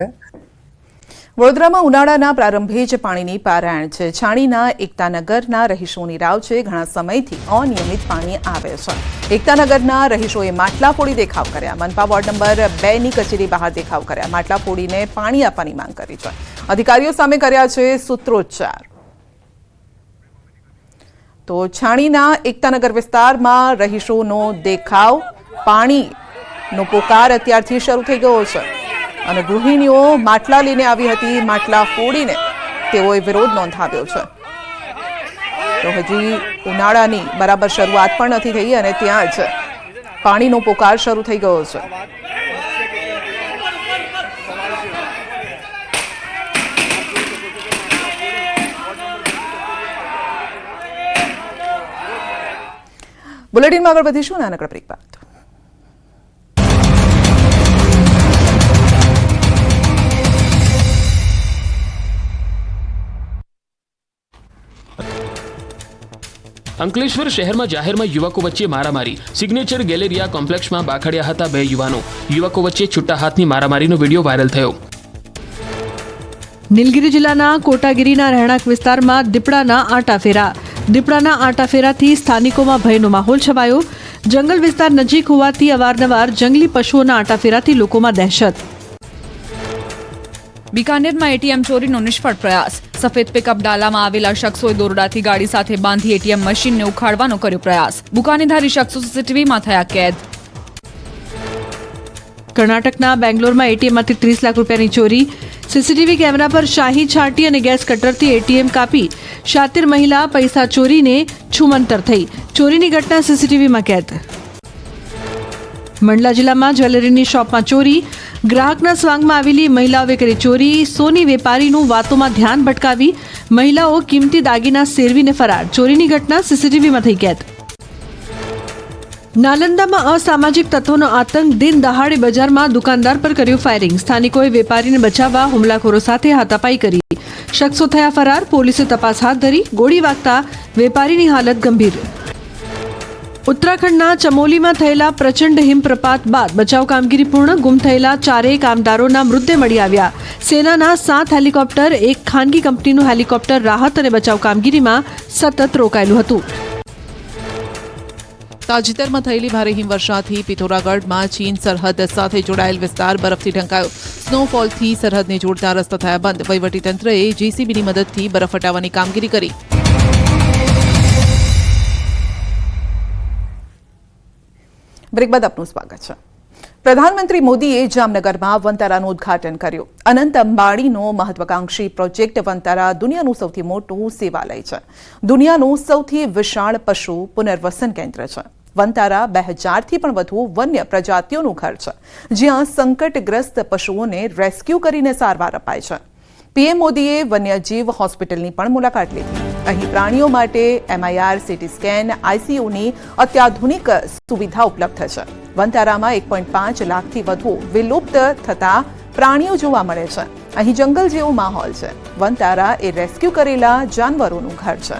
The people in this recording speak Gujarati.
વડોદરામાં ઉનાળાના પ્રારંભે જ પાણીની પારાયણ છે. છાણીના એકતાનગરના રહીશોની રાવ છે. ઘણા સમયથી અનિયમિત પાણી આવે છે. એકતાનગરના રહીશોએ માટલા ફોડી દેખાવ કર્યા. મનપા વોર્ડ નંબર 2 ની કચેરી બહાર દેખાવ કર્યા. માટલા ફોડીને પાણી આપવાની માંગ કરી છે. અધિકારીઓ સામે કર્યા છે સૂત્રોચ્ચાર. તો છાણીના એકતાનગર વિસ્તારમાં રહીશોનો દેખાવ, પાણીનો પોકાર અત્યારથી શરૂ થઈ ગયો છે અને ગૃહિણીઓ માટલા લઈને આવી હતી. માટલા ફોડીને તેઓએ વિરોધ નોંધાવ્યો છે. તો હજી ઉનાળાની બરાબર શરૂઆત પણ નથી થઈ અને ત્યાં જ પાણીનો પોકાર શરૂ થઈ ગયો છે. બુલેટિનમાં આગળ વધીશું નાનકડા બ્રેક બાદ. અંકલેશ્વર શહેરમાં જાહેરમાં યુવકો વચ્ચે મારામારી. સિગ્નેચર ગેલેરિયા કોમ્પ્લેક્સમાં બાખડ્યા હતા 2 યુવાનો. યુવકો વચ્ચે છૂટા હાથની મારામારીનો વિડીયો વાયરલ થયો. નીલગિરી જિલ્લાના કોટાગીરીના રહેણાંક વિસ્તારમાં દીપડાના આંટાફેરા. દીપડાના આંટાફેરાથી સ્થાનિકોમાં ભયનો માહોલ છવાયો. જંગલ વિસ્તાર નજીક હોવાથી અવારનવાર જંગલી પશુઓના આંટાફેરાથી લોકોમાં દહેશત. બિકાનેરમાં એટીએમ ચોરીનો નિષ્ફળ પ્રયાસ. સફેદ પિકઅપ ડાલામાં આવેલા શખ્સોએ દોરડાથી ગાડી સાથે બાંધી એટીએમ મશીનને ઉખાડવાનો કર્યો પ્રયાસ. બુકાનીધારી શખ્સો સીસીટીવીમાં થયા કેદ. કર્ણાટકના બેંગ્લોરમાં એટીએમમાંથી 30 લાખ રૂપિયાની ચોરી. સીસીટીવી કેમેરા પર શાહી છાંટી અને ગેસ કટરથી એટીએમ કાપી શાતિર મહિલા પૈસા ચોરીને છુમંતર થઈ. ચોરીની ઘટના સીસીટીવીમાં કેદ. મંડલા જિલ્લામાં જ્વેલરીની શોપમાં ચોરી. ગ્રાહકના સ્વાંગમાં આવેલી મહિલાઓએ કરી ચોરી. સોની વેપારીનું વાતોમાં ધ્યાન ભટકાવી મહિલાઓ કિંમતી દાગીના સેરવીને ફરાર. ચોરીની ઘટના સીસીટીવીમાં થઈ કેદ. નાલંદામાં અસામાજિક તત્વોનો આતંક. દિન દહાડે બજારમાં દુકાનદાર પર કર્યું ફાયરિંગ. સ્થાનિકોએ વેપારીને બચાવવા હુમલાખોરો સાથે હાથાપાઈ કરી. શખ્સો થયા ફરાર. પોલીસે તપાસ હાથ ધરી. ગોળી વાગતા વેપારીની હાલત ગંભીર. ઉત્તરાખંડના ચમોલીમાં થયેલા પ્રચંડ હિમપ્રપાત બાદ બચાવ કામગીરી પૂર્ણ. ગુમ થયેલા 4 કામદારોના મૃતદેહ મળી આવ્યા. સેનાના 7 હેલિકોપ્ટર, એક ખાનગી કંપનીનું હેલિકોપ્ટર રાહત અને બચાવ કામગીરીમાં સતત રોકાયેલું હતું. તાજેતરમાં થયેલી ભારે હિમવર્ષાથી પિથોરાગઢમાં ચીન સરહદ સાથે જોડાયેલ વિસ્તાર બરફથી ઢંકાયો. સ્નોફોલથી સરહદને જોડતા રસ્તા થયા બંધ. વહીવટીતંત્રએ જેસીબીની મદદથી બરફ હટાવવાની કામગીરી કરી. બ્રેક બાદ આપનું સ્વાગત છે. પ્રધાનમંત્રી મોદીએ જામનગરમાં વનતારાનું ઉદ્ઘાટન કર્યું. અનંત અંબાણીનો મહત્વાકાંક્ષી પ્રોજેક્ટ વનતારા દુનિયાનું સૌથી મોટું સેવાલય છે. દુનિયાનું સૌથી વિશાળ પશુ પુનર્વસન કેન્દ્ર છે. વનતારા 2000થી પણ વધુ વન્ય પ્રજાતિઓનું ઘર છે, જ્યાં સંકટગ્રસ્ત પશુઓને રેસ્ક્યુ કરીને સારવાર અપાય છે. પીએમ મોદીએ વન્યજીવ હોસ્પિટલની પણ મુલાકાત લીધી. અહીં પ્રાણીઓ માટે MRI, CT સ્કેન, ICUની અત્યાધુનિક સુવિધા ઉપલબ્ધ છે. વનતારામાં 1.5 લાખથી વધુ વિલુપ્ત થતા પ્રાણીઓ જોવા મળે છે. અહીં જંગલ જેવો માહોલ છે. વનતારા એ રેસ્ક્યુ કરેલા જાનવરોનું ઘર છે.